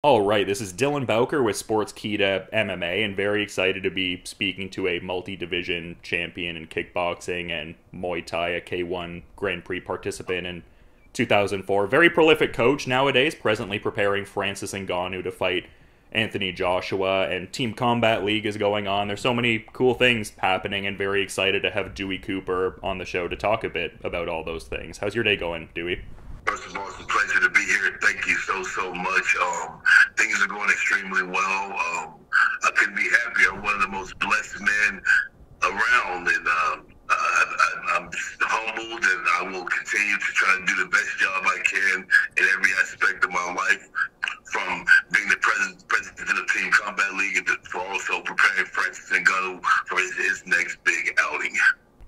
All right, this is Dylan Bowker with Sportskeeda MMA, and very excited to be speaking to a multi-division champion in kickboxing and Muay Thai, a K1 Grand Prix participant in 2004. Very prolific coach nowadays, presently preparing Francis Ngannou to fight Anthony Joshua, and Team Combat League is going on. There's so many cool things happening, and very excited to have Dewey Cooper on the show to talk a bit about all those things. How's your day going, Dewey? First of all, it's a pleasure to be here. Thank you so much. Things are going extremely well. I couldn't be happier. I'm one of the most blessed men around, and I'm humbled, and I will continue to try to do the best job I can in every aspect of my life, from being the president of Team Combat League and for also preparing Francis Ngannou for his next big outing.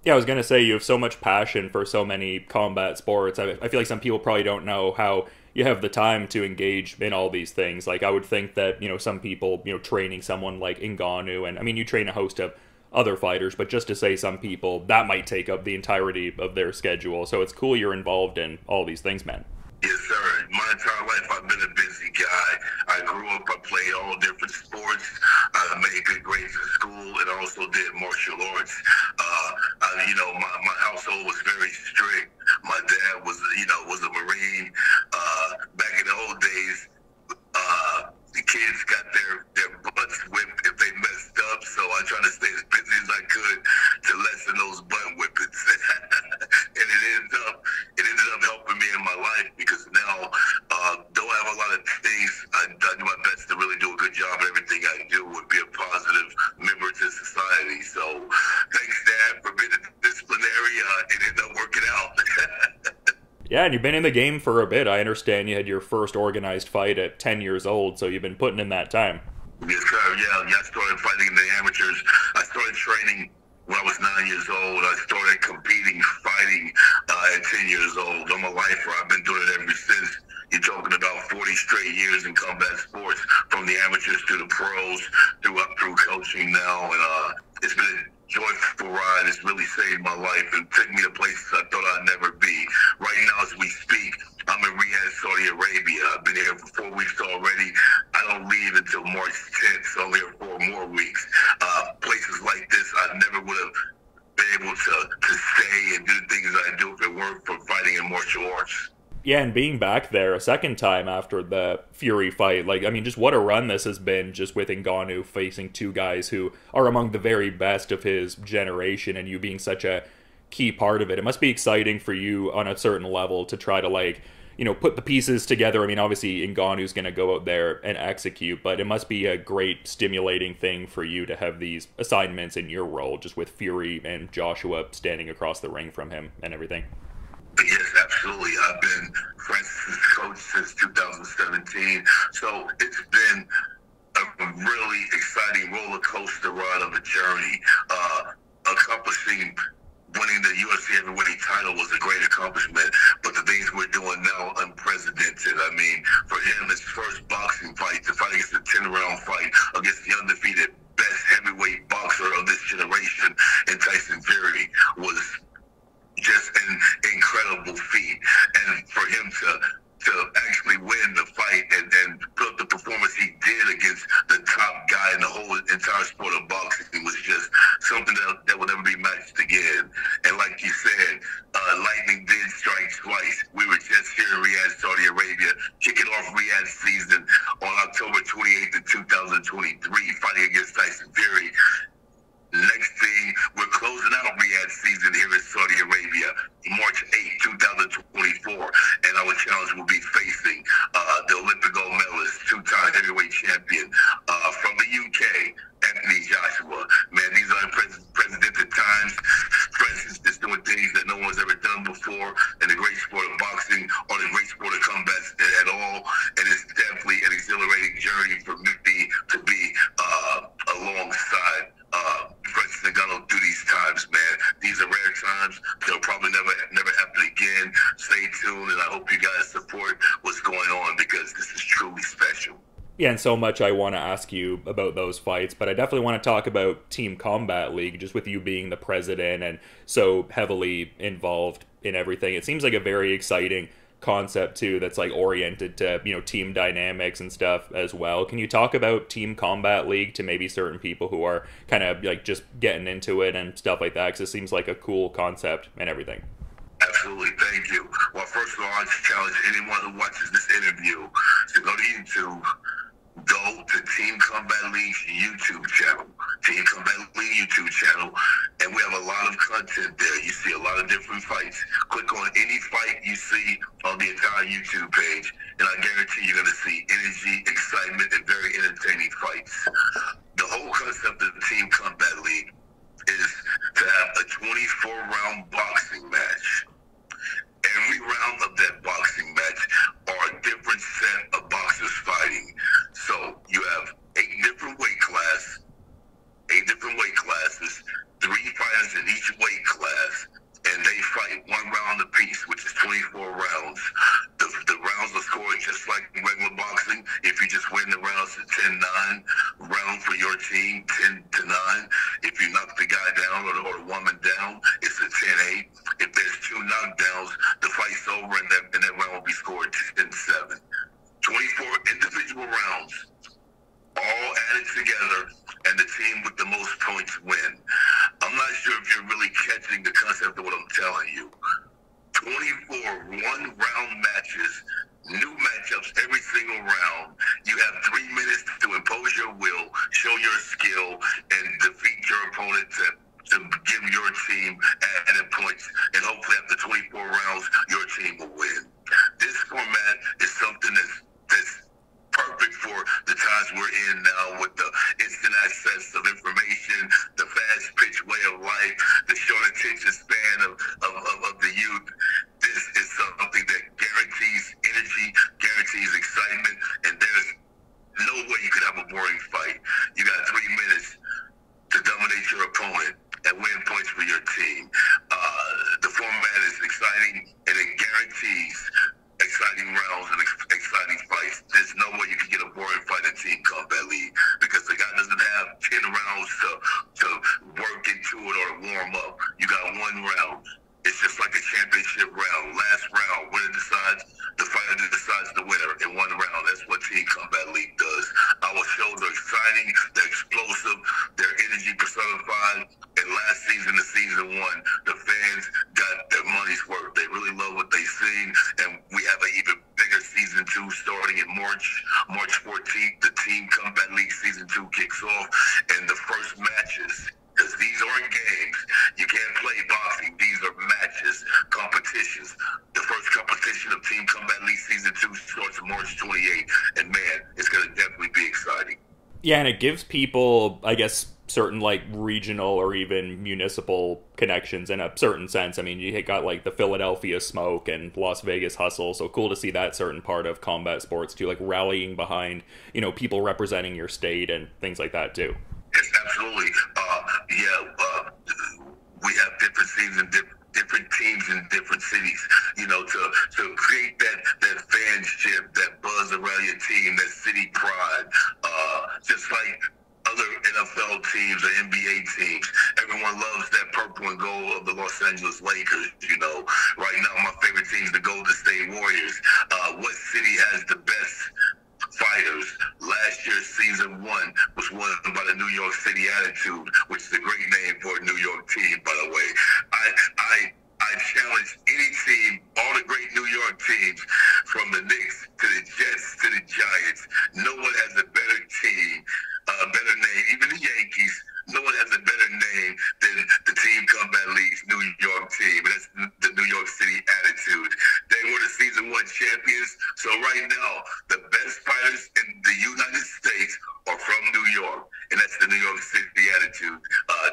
Yeah, I was going to say, you have so much passion for so many combat sports. I feel like some people probably don't know how you have the time to engage in all these things. Like, I would think that, some people, training someone like Ngannou, and I mean, you train a host of other fighters, but just to say some people, that might take up the entirety of their schedule. So it's cool you're involved in all these things, man. Yes, sir. My entire life, I've been a busy guy. I grew up, I played all different sports. I made good grades in school and also did martial arts. My household was very strict. My dad was a Marine. Back in the old days, the kids got their butts whipped if they messed up. So I tried to stay as busy as I could to lessen those butt whippings. And it ended up helping me in my life, because now, though I have a lot of things, I do my best to really do a good job. Everything I do would be a positive member to society. So thanks, Dad, for being a disciplinary. It ended up working out. Yeah, and you've been in the game for a bit. I understand you had your first organized fight at 10 years old, so you've been putting in that time. Yes, sir. Yeah, I started fighting in the amateurs. I started training when I was 9 years old. I started fighting at 10 years old. I'm a lifer. I've been doing it ever since. You're talking about 40 straight years in combat sports, from the amateurs to the pros, through coaching now, and it's been a joyful ride. It's really saved my life and taken me to places I thought I'd never be. Right now, as we speak, I'm in Riyadh, Saudi Arabia. I've been here for 4 weeks already. I don't leave until March 10th, so I'm here for 4 more weeks. Places like this, I never would have been able to stay and do the things I do if it weren't for fighting in martial arts. Yeah, and being back there a second time after the Fury fight, just what a run this has been, just with Ngannou facing two guys who are among the very best of his generation, and you being such a key part of it. It must be exciting for you on a certain level to try to, put the pieces together. I mean, obviously Ngannou's going to go out there and execute, but it must be a great stimulating thing for you to have these assignments in your role, just with Fury and Joshua standing across the ring from him and everything. Yes, absolutely. I've been Francis' coach since 2017, so it's been a really exciting roller coaster ride of a journey. Accomplishing winning the UFC heavyweight title was a great accomplishment, but the things we're doing now, unprecedented. I mean, for him, his first boxing fight, to fight against a 10-round fight against the undefeated best heavyweight boxer of this generation in Tyson Fury, was just an incredible feat. And for him to actually win the fight and put up the performance he did against the top guy in the whole entire sport of boxing was just something that will never be matched again. And like you said, lightning did strike twice. We were just here in Riyadh, Saudi Arabia, kicking off Riyadh season on October 28th of 2023, fighting against Tyson Fury. Next thing, we're closing out Riyadh season here in Saudi Arabia, March 8, 2024, and our challenge will be facing the Olympic gold medalist, two-time heavyweight champion from the UK, Anthony Joshua. Man, these are unprecedented times. Francis is doing things that no one's ever done before in the great sport of boxing or the great sport of combat at all, and it's definitely an exhilarating journey for me to be alongside Francis Ngannou through these times, man. These are rare times. They'll probably never happen again. Stay tuned, and I hope you guys support what's going on, because this is truly special. Yeah, and so much I want to ask you about those fights, but I definitely want to talk about Team Combat League, just with you being the president and so heavily involved in everything. It seems like a very exciting concept too that's like oriented to, you know, team dynamics and stuff as well. Can you talk about Team Combat League to maybe certain people who are kind of like just getting into it and stuff like that, because it seems like a cool concept and everything? Absolutely, thank you. Well, first of all, I just challenge anyone who watches this interview to go to YouTube, go to Team Combat League's YouTube channel, Team Combat League YouTube channel, and we have a lot of content there. You see a lot of different fights. Click on any fight you see on the entire YouTube page, and I guarantee you're going to see energy, excitement, and very entertaining fights. The whole concept of Team Combat League is to have a 24-round boxing match. Every round of that boxing match are a different set of boxers fighting. So you have eight different weight classes, 3 fighters in each weight class, and they fight 1 round apiece, which is 24 rounds. The rounds are scored just like in regular boxing. If you just win the rounds, it's 10-9. Round for your team, 10-9. If you knock the guy down or the woman down, it's a 10-8. If there's 2 knockdowns, the fight's over and that round will be scored 10-7. 24 individual rounds, all added together, and the team with the most points win. I'm not sure if you're really catching the concept of what I'm telling you. 24 one-round matches, new matchups every single round. You have 3 minutes to impose your will, show your skill, and defeat your opponent to give your team added points. And hopefully after 24 rounds, your team will win. This format is something that's perfect for the times we're in now, with the instant access of information, the fast pitch way of life, the short attention span of the youth. This is something that guarantees energy, guarantees excitement, and there's no way you could have a boring fight. You got 3 minutes to dominate your opponent and win points for your team. The format is exciting, and it guarantees exciting rounds and exciting fights. There's no way you can get a boring fight in Team Combat League, because the guy doesn't have 10 rounds to work into it or to warm up. You got 1 round. It's just like a championship round. Last round, winner decides, the fighter decides the winner in 1 round. That's what Team Combat League does. Our shows are exciting, they're explosive, they're energy personified. And last season, the season 1, the fans got their money's worth. They really love what they've seen, and we have an even bigger season 2 starting in March 14th. The Team Combat League season 2 kicks off, and the first matches, because these aren't games. You can't play boxing. These are matches, competitions. The first competition of Team Combat League Season 2 starts March 28th. And man, it's going to definitely be exciting. Yeah, and it gives people, I guess, certain like regional or even municipal connections in a certain sense. I mean, you got like the Philadelphia Smoke and Las Vegas Hustle, so cool to see that certain part of combat sports too, like rallying behind, you know, people representing your state and things like that too. Yes, absolutely. We have different teams and different teams in different cities. You know, to create that fanship, that buzz around your team, that city pride. Just like other NFL teams or NBA teams, everyone loves that purple and gold of the Los Angeles Lakers. You know, right now my favorite team is the Golden State Warriors. What city has the best fighters? Last year's season 1 was won by the New York City Attitude, which is a great name for a New York team, by the way. I challenge any team, all the great New York teams, from the Knicks to the Jets to the Giants. No one has a better team, a better name. Even the Yankees, no one has a better name than the Team Combat League's New York team. And that's the New York City Attitude. They were the season 1 champions. So right now, the best fighters in the United States are from New York, and that's the New York City Attitude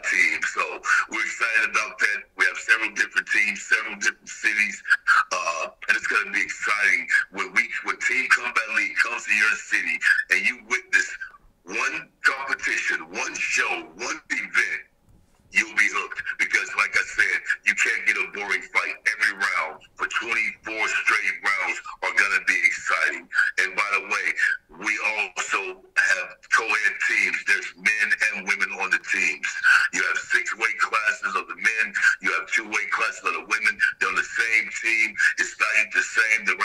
team. So we're excited about that. We have several different teams, several different cities, and it's going to be exciting when Team Combat League comes to your city and you witness one competition, one show, one event. You'll be hooked, because like I said, you can't get a boring fight. Every round for 24 straight rounds are going to be exciting. And by the way, we also have co-ed teams. There's men and women on the teams. You have 6 weight classes of the men. You have 2 weight classes of the women. They're on the same team. It's not the same. The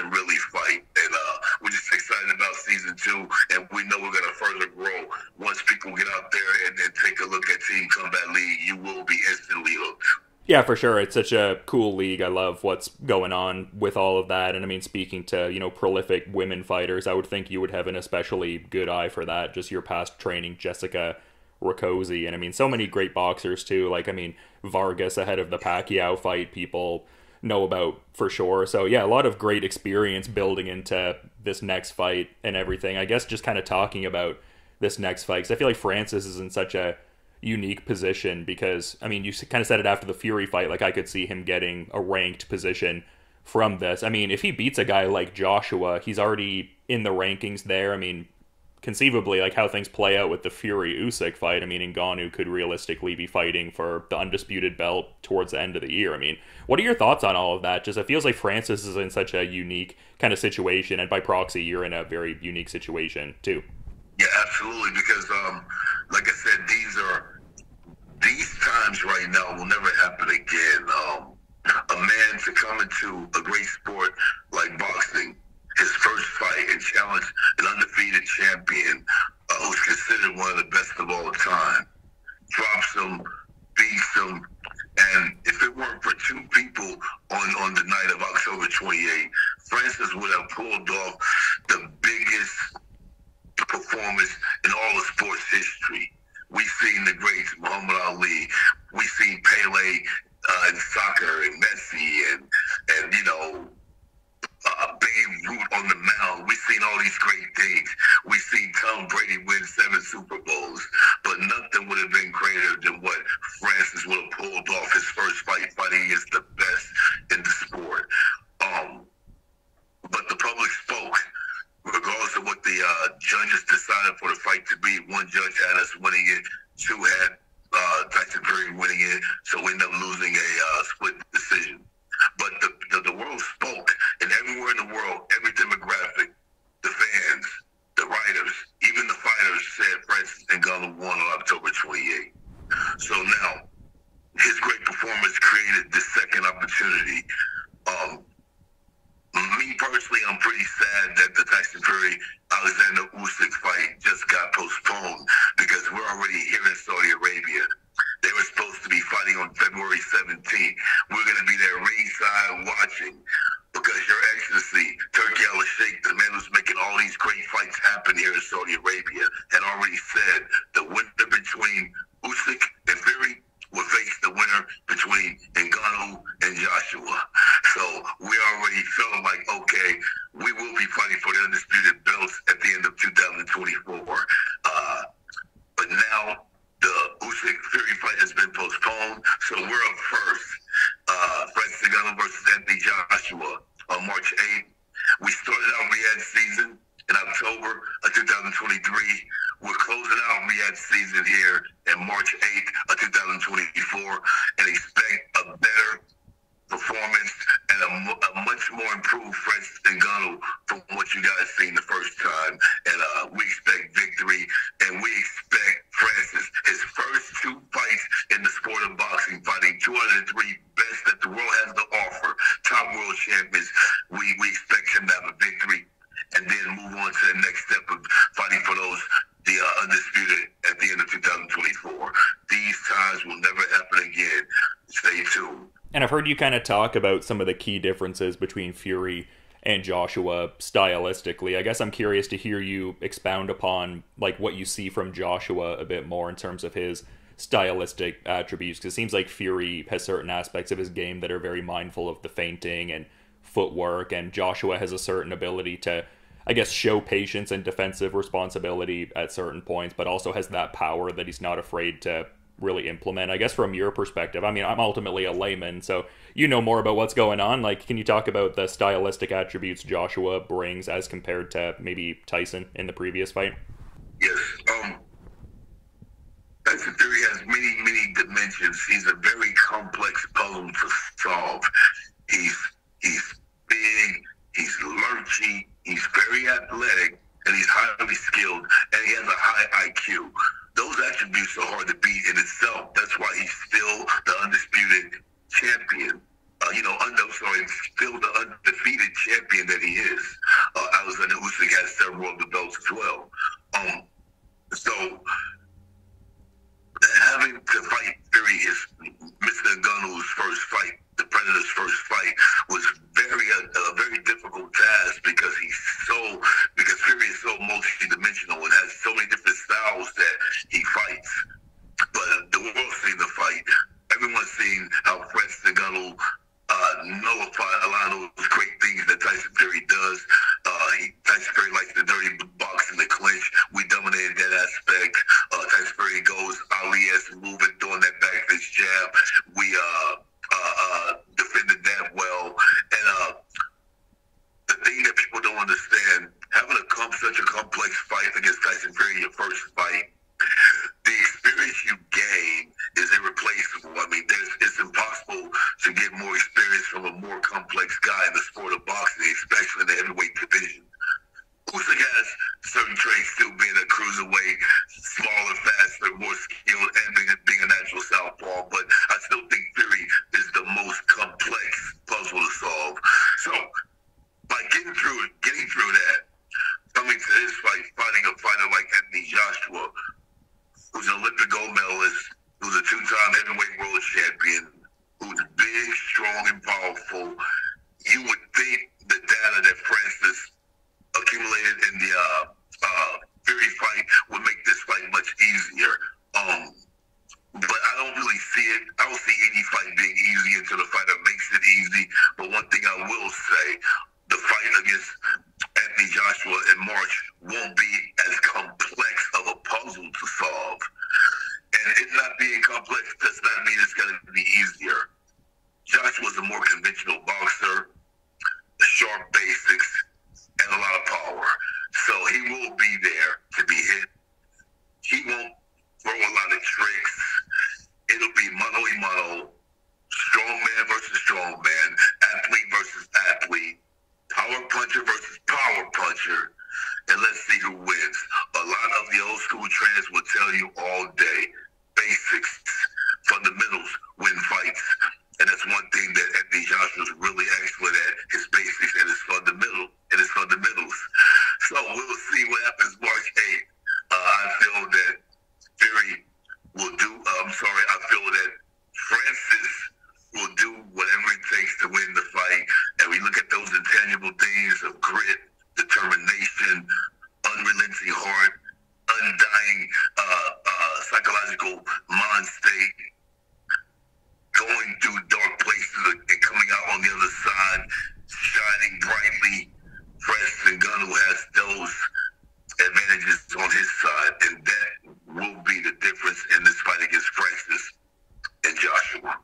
can really fight. And we're just excited about season 2, and we know we're going to further grow. Once people get out there and take a look at Team Combat League, you will be instantly hooked. Yeah, for sure. It's such a cool league. I love what's going on with all of that. And I mean, speaking to, prolific women fighters, I would think you would have an especially good eye for that. Just your past training, Jessica Rakoczy. And I mean, so many great boxers too. Like, I mean, Vargas ahead of the Pacquiao fight, people know about for sure. So yeah, a lot of great experience building into this next fight and everything. I guess just kind of talking about this next fight, because I feel like Francis is in such a unique position, because I mean, you kind of said it after the Fury fight, like I could see him getting a ranked position from this. I mean, if he beats a guy like Joshua, he's already in the rankings there. I mean, conceivably, like how things play out with the Fury Usyk fight, I mean, Ngannou could realistically be fighting for the undisputed belt towards the end of the year. I mean, what are your thoughts on all of that? Just it feels like Francis is in such a unique kind of situation, and by proxy, you're in a very unique situation too. Yeah, absolutely. Because, like I said, these times right now will never happen again. A man to come into a great sport like boxing, his first fight, and challenge an undefeated champion who's considered one of the best of all time, drops him, beats him, and if it weren't for 2 people on the night of October 28th, Francis would have pulled off the biggest performance in all of sports history. We've seen the greats, Muhammad Ali. We've seen Pele in soccer, and Messi, and Babe Ruth on the mound. We've seen all these great things. We've seen Tom Brady win 7 Super Bowls, but nothing would have been greater than what Francis would have pulled off his first fight, fighting against the best in the sport. But the public spoke. Regardless of what the judges decided for the fight to be, one judge had us winning it, 2 had Tyson Fury winning it, so we ended up losing a split decision. But the world spoke, and everywhere in the world, every demographic, the fans, the writers, even the fighters said Francis Ngannou won on October 28th. So now, his great performance created this second opportunity. Me personally, I'm pretty sad that the Tyson Fury Alexander Usyk fight just got postponed, because we're already here in Saudi Arabia. They were supposed to be fighting on February 17th. We're going to be there ringside watching, because Your Excellency, Turki Al-Sheikh, the man who's making all these great fights happen here in Saudi Arabia, had already said the winner between Usyk and Fury will face the winner between Ngannou and Joshua. So we already felt like, okay, we will be fighting for the undisputed belts at the end of 2024. But now the Usyk Fury fight has been postponed, so we're up first. Francis Ngannou versus Anthony Joshua on March 8th. We started our Riyadh season in October of 2023. We're closing out Riyadh season here in March 8th of 2024, and expect a better performance and a much more improved Francis Ngannou from what you guys seen the first time. And we expect victory, and we expect Francis, his first 2 fights in the sport of boxing, fighting 203 best that the world has to offer, top world champions. We expect him to have a victory, and then move on to the next step of fighting for the undisputed at the end of 2024. These times will never happen again. Stay tuned. And I've heard you kind of talk about some of the key differences between Fury and Joshua stylistically. I guess I'm curious to hear you expound upon like what you see from Joshua a bit more in terms of his stylistic attributes, because it seems like Fury has certain aspects of his game that are very mindful of the feinting and footwork, and Joshua has a certain ability to, I guess, show patience and defensive responsibility at certain points, but also has that power that he's not afraid to really implement. I guess from your perspective, I mean, I'm ultimately a layman, so you know more about what's going on. Like, can you talk about the stylistic attributes Joshua brings as compared to maybe Tyson in the previous fight? Yes. Tyson Fury has many dimensions. He's a very complex puzzle to solve. He's big, he's lurchy, he's very athletic, and he's highly skilled, and he has a high IQ. Those attributes are hard to beat in itself. That's why he's still the undisputed champion. Still the undefeated champion that he is. Alexander Usyk has several of the belts as well. So having to fight Fury is Mr. Ngannou's first fight. The Predator's first fight was a very difficult task because Fury is so multi-dimensional and has so many different styles that he fights. But the world's seen the fight. Everyone's seen how Francis Ngannou nullified a lot of those great things that Tyson Fury does. Tyson Fury likes the dirty box in the clinch. We dominated that aspect. Tyson Fury goes Ali-esque moving, throwing that back fist jab. We defended that well. And the thing that people don't understand, having such a complex fight against Tyson Fury, your first fight, the experience you gain is irreplaceable. I mean, it's impossible to get more experience from a more complex guy in the sport of boxing, especially in the heavyweight division. Usyk has certain traits, still being a cruiserweight, smaller, faster, more skilled, and being a natural southpaw. But I still think Fury is the most complex puzzle to solve. So by getting through that, coming to this fight, fighting a fighter like Anthony Joshua, who's an Olympic gold medalist, who's a two-time heavyweight world champion, who's big, strong, and powerful, you would think the data that Francis accumulated in the Fury fight would make this fight much easier. But I don't really see it. I don't see any fight being easy until the fighter makes it easy. But one thing I will say, the fight against Anthony Joshua in March won't be as complex of a puzzle to solve. And it not being complex does not mean it's going to be easier. Joshua's a more conventional boxer, sharp basics, and a lot of power. So he will be there to be hit. He won't throw a lot of tricks. It'll be mano-a-mano, strong man versus strong man, athlete versus athlete, power puncher versus power puncher, and let's see who wins. A lot of the old school trainers will tell you all day, basics, fundamentals win fights. And that's one thing that Anthony Joshua is really excellent at, his basics and his fundamentals. So we'll see what happens March 8th. I feel that I feel that Francis will do whatever it takes to win the fight. And we look at those intangible things of grit, determination, unrelenting heart, undying psychological mind state, going through dark places and coming out on the other side, shining brightly. Francis Ngannou has those advantages on his side, and that will be the difference in this fight against Francis and Joshua.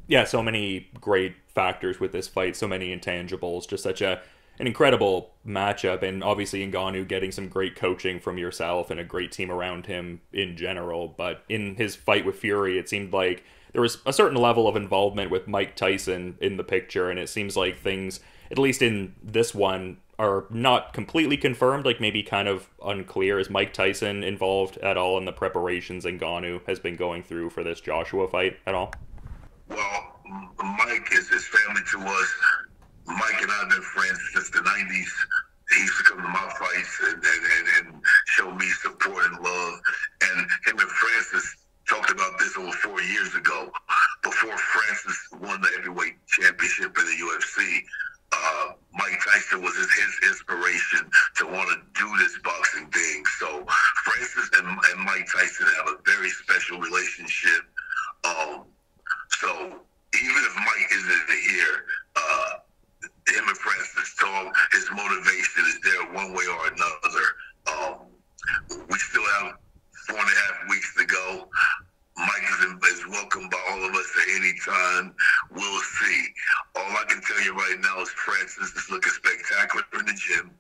Yeah, so many great factors with this fight, so many intangibles, just such an incredible matchup, and obviously Ngannou getting some great coaching from yourself and a great team around him in general. But in his fight with Fury, it seemed like there was a certain level of involvement with Mike Tyson in the picture, and it seems like things, at least in this one, are not completely confirmed, like maybe kind of unclear. Is Mike Tyson involved at all in the preparations Ngannou has been going through for this Joshua fight at all? Well, Mike is his family to us. Mike and I have been friends since the 90s. He used to come to my fights and show me support and love. And him and Francis talked about this over 4 years ago, before Francis won the heavyweight championship in the UFC. Mike Tyson was his inspiration to want to do this boxing thing. So Francis and Mike Tyson have a very special relationship. So even if Mike isn't here, him and Francis talk, his motivation is there one way or another. We still have 4.5 weeks to go. Mike is welcome by all of us at any time. We'll see. All I can tell you right now is Francis is looking spectacular in the gym.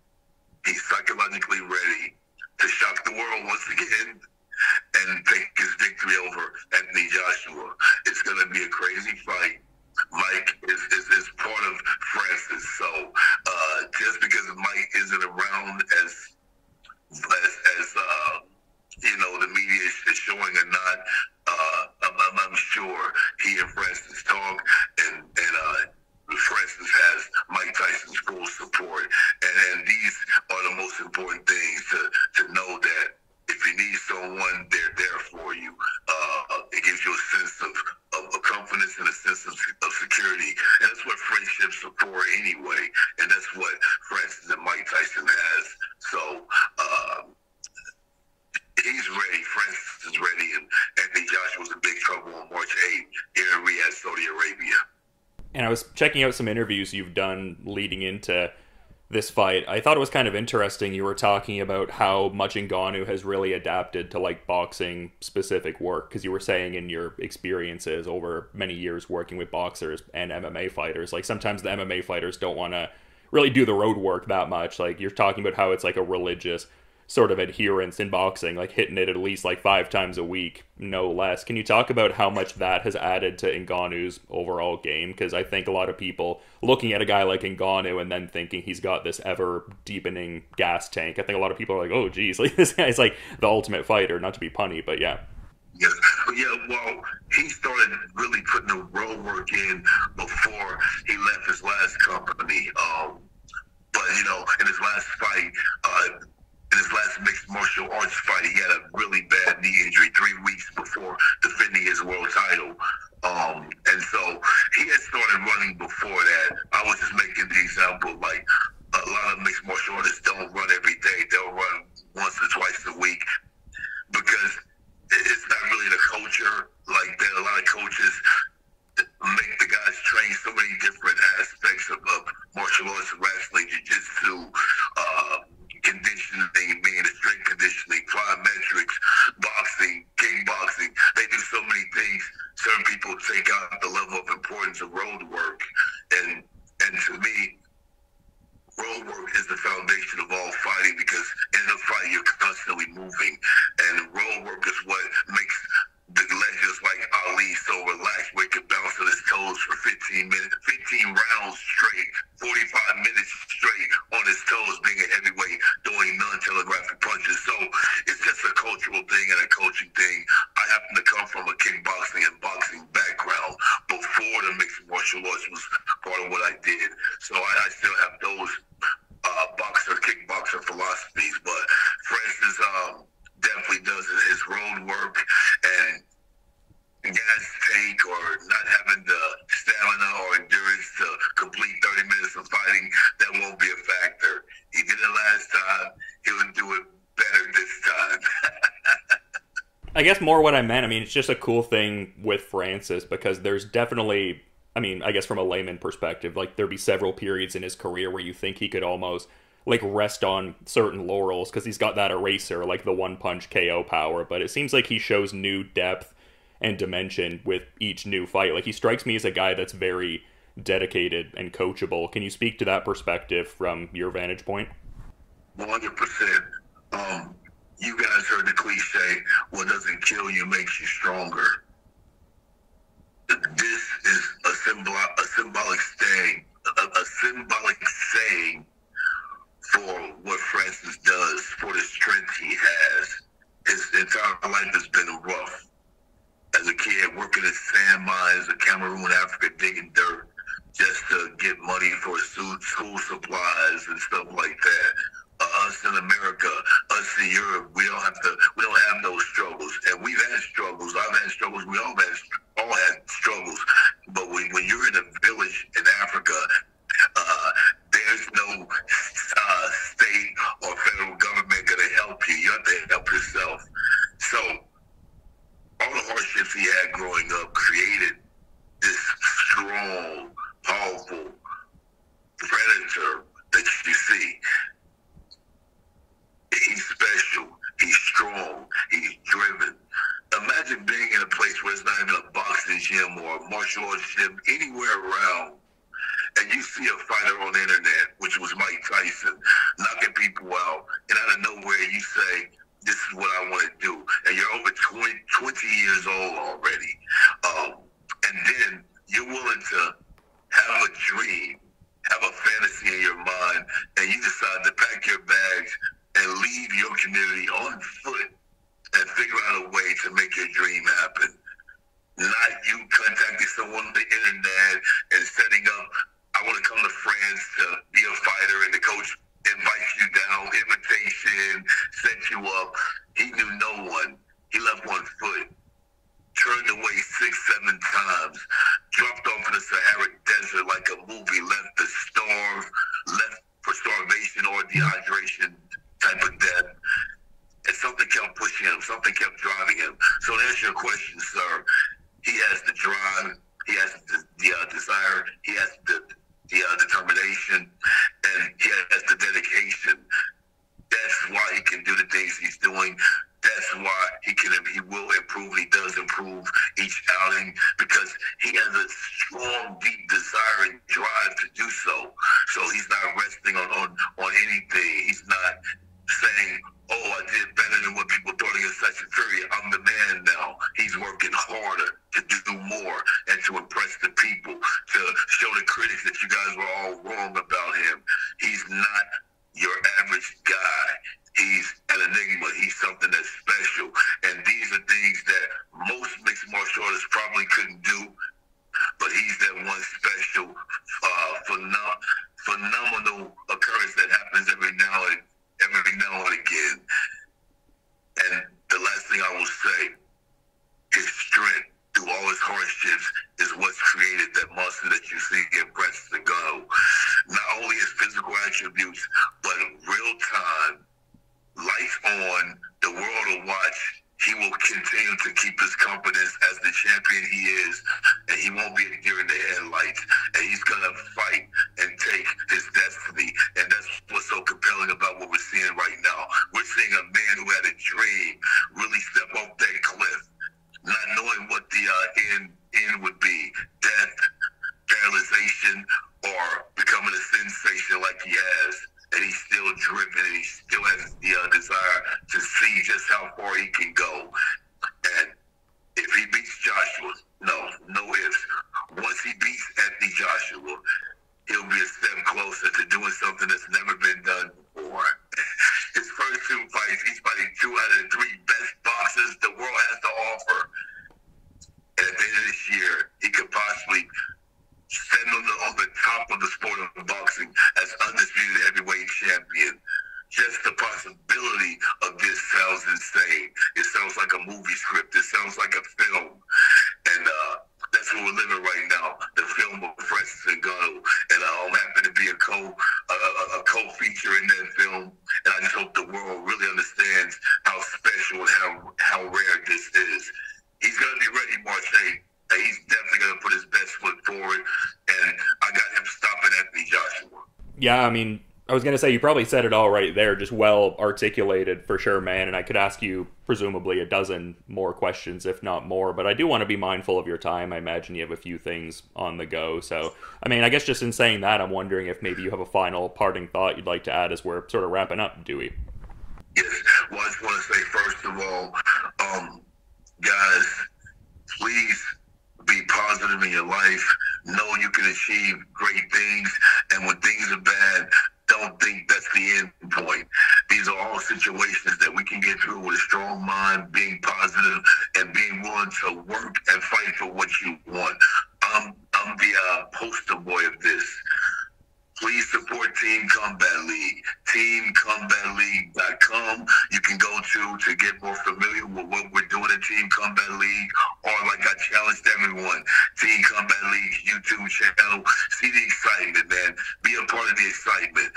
He's psychologically ready to shock the world once again and take his victory over Anthony Joshua. It's going to be a crazy fight. Mike is part of Francis. So just because Mike isn't around as the media is showing or not, I'm sure he and Francis talk, and Francis has Mike important things to know that if you need someone, they're there for you. It gives you a sense of confidence and a sense of security. And that's what friendships are for anyway. And that's what Francis and Mike Tyson has. So he's ready. Francis is ready. And Anthony Joshua's in big trouble on March 8th here in Riyadh, Saudi Arabia. And I was checking out some interviews you've done leading into this fight. I thought it was kind of interesting. You were talking about how much Ngannou has really adapted to like boxing specific work, because you were saying in your experiences over many years working with boxers and MMA fighters, like sometimes the MMA fighters don't want to really do the road work that much. Like you're talking about how it's like a religious sort of adherence in boxing, like hitting it at least like 5 times a week, no less. Can you talk about how much that has added to Ngannou's overall game? Because I think a lot of people looking at a guy like Ngannou and then thinking he's got this ever deepening gas tank, I think a lot of people are like, oh geez, like this guy's like the ultimate fighter, not to be punny, but yeah. Yes. Yeah, well, he started really putting the road work in before he left his last company. But, you know, in his last fight, in his last mixed martial arts fight, he had a really bad knee injury 3 weeks before defending his world title. And so he had started running before that. I was just making the example, like a lot of mixed martial artists don't run every day. They'll run once or twice a week because it's not really the culture like that. A lot of coaches make the guys train so many different aspects of martial arts, wrestling, jiu-jitsu, conditioning, being the strength conditioning, plyometrics, boxing, kickboxing. They do so many things. Certain people take out the level of importance of road work. And to me, road work is the foundation of all fighting, because in a fight, you're constantly moving. And road work is what makes the legends like Ali so relaxed, where he could bounce on his toes for 15 minutes, 15 rounds straight, 45 minutes straight on his toes, being a heavyweight, doing non-telegraphic punches. So it's just a cultural thing and a coaching thing. I happen to come from a kickboxing and boxing background before the mixed martial arts was part of what I did. So I still have those kickboxer philosophies. But Francis definitely does his road work, and gas tank or not having the stamina or endurance to complete 30 minutes of fighting, that won't be a factor. He did it last time. He'll do it better this time. I guess more what I meant, I mean, it's just a cool thing with Francis, because there's definitely, I mean, I guess from a layman perspective, like there'd be several periods in his career where you think he could almost like rest on certain laurels because he's got that eraser, like the one punch KO power, but it seems like he shows new depth and dimension with each new fight. Like he strikes me as a guy that's very dedicated and coachable. Can you speak to that perspective from your vantage point? 100%. You guys heard the cliche, what doesn't kill you makes you stronger. This is a symbolic saying for what Francis does, for the strength he has. His entire life has been rough. As a kid, working at sand mines in Cameroon, Africa, digging dirt just to get money for school supplies and stuff like that. Us in America, us in Europe, we don't have those struggles, and we've had struggles. I've had struggles. We all had struggles. But when you're in a village in Africa, there's no state or federal government going to help you. You have to help yourself. So all the hardships he had growing up created this strong, powerful predator that you see. He's special. He's strong. He's driven. Imagine being in a place where it's not even a boxing gym or a martial arts gym, anywhere around, and you see a fighter on the internet, which was Mike Tyson, knocking people out, and out of nowhere you say, this is what I want to do. And you're over 20 years old already. And then you're willing to have a dream, have a fantasy in your mind, and you decide to pack your bags and leave your community on foot and figure out a way to make your dream happen. Not you contacting someone on the internet and setting up, I want to come to France to be a fighter, and the coach invites you down, invitation dehydration type of death. And something kept pushing him. Something kept driving him. So to answer your question, sir, he has the drive. He has the desire. He has the determination. And he has the dedication. That's why he can do the things he's doing. That's why he will improve. He does improve each outing because he has a strong, deep desire and drive to do so. So he's not resting on anything. He's not saying, "Oh, I did better than what people thought against such a Fury. I'm the man now." He's working harder to do more and to impress the people, to show the critics that you guys were all wrong about him. He's not your average guy. He's an enigma. He's something that's special. And these are things that most mixed martial artists probably couldn't do. But he's that one special, phenomenal occurrence that happens every now and again. And the last thing I will say, his strength through all his hardships is what's created that monster that you see in Francis Ngannou. Not only his physical attributes, but in real time, lights on, the world will watch. He will continue to keep his confidence as the champion he is, and he won't be a deer in the headlights. And he's going to fight and take his destiny. And that's what's so compelling about what we're seeing right now. We're seeing a man who had a dream really step off that cliff, not knowing what the end would be. Death, paralyzation, or becoming a sensation like he has. And he's still driven, and he still has the desire to see just how far he can go. And if he beats Joshua, no ifs. Once he beats Anthony Joshua, he'll be a step closer to doing something that's never been done before. His first two fights, he's fighting 2 out of the 3 best boxers the world has to offer. And at the end of this year, he could possibly stand on the top of the sport of boxing as undisputed heavyweight champion. Just the possibility of this sounds insane. It sounds like a movie script. It sounds like a film. And that's what we're living right now, the film of Francis Ngannou. And I'm happy to be a co-feature in that film. And I just hope the world really understands how special and how rare this is. He's going to be ready March 8th. And he's definitely going to put his best foot forward. And I got him stopping Anthony Joshua. Yeah, I mean, I was going to say, you probably said it all right there, just well articulated for sure, man. And I could ask you, presumably, a dozen more questions, if not more. But I do want to be mindful of your time. I imagine you have a few things on the go. So, I mean, I guess just in saying that, I'm wondering if maybe you have a final parting thought you'd like to add as we're sort of wrapping up, Dewey. Yes. Well, I just want to say, first of all, guys, please be positive in your life. Know you can achieve great things. And when things are bad, don't think that's the end point. These are all situations that we can get through with a strong mind, being positive, and being willing to work and fight for what you want. I'm the poster boy of this. Please support Team Combat League. TeamCombatLeague.com. You can go to get more familiar with what we're doing at Team Combat League, or like I challenged everyone, Team Combat League's YouTube channel. See the excitement, man. Be a part of the excitement.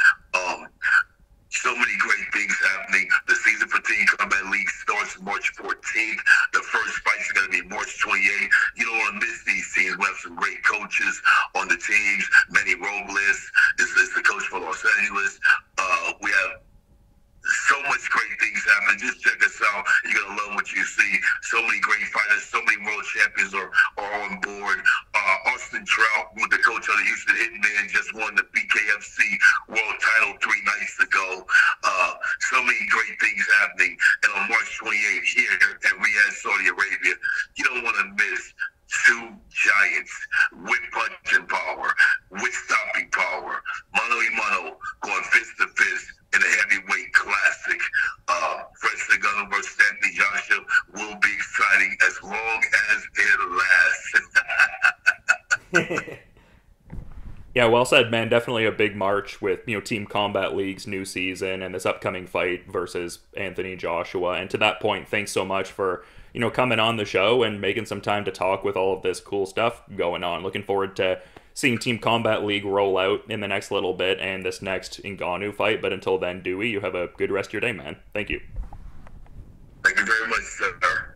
So many great things happening. The season for Team Combat League starts March 14th. The first fights are going to be March 28th. You don't want to miss these teams. We have some great coaches on the teams. Manny Robles is the coach for Los Angeles. We have so much great things happening. Just check us out. You're going to love what you see. So many great fighters. So many world champions are on board. Austin Trout, with the coach of the Houston Hitman, just won the BKFC world title 3 nights ago. So many great things happening. And on March 28th here at Riyadh, Saudi Arabia, you don't want to miss 2 giants with punching power, with stopping power. Mano a mano, going fist to fist in a heavyweight classic. Francis Ngannou versus Anthony Joshua will be exciting as long as it lasts. Yeah, well said, man. Definitely a big March with, Team Combat League's new season and this upcoming fight versus Anthony Joshua. And to that point, thanks so much for, coming on the show and making some time to talk with all of this cool stuff going on. Looking forward to seeing Team Combat League roll out in the next little bit and this next Ngannou fight. But until then, Dewey, you have a good rest of your day, man. Thank you. Thank you very much, sir.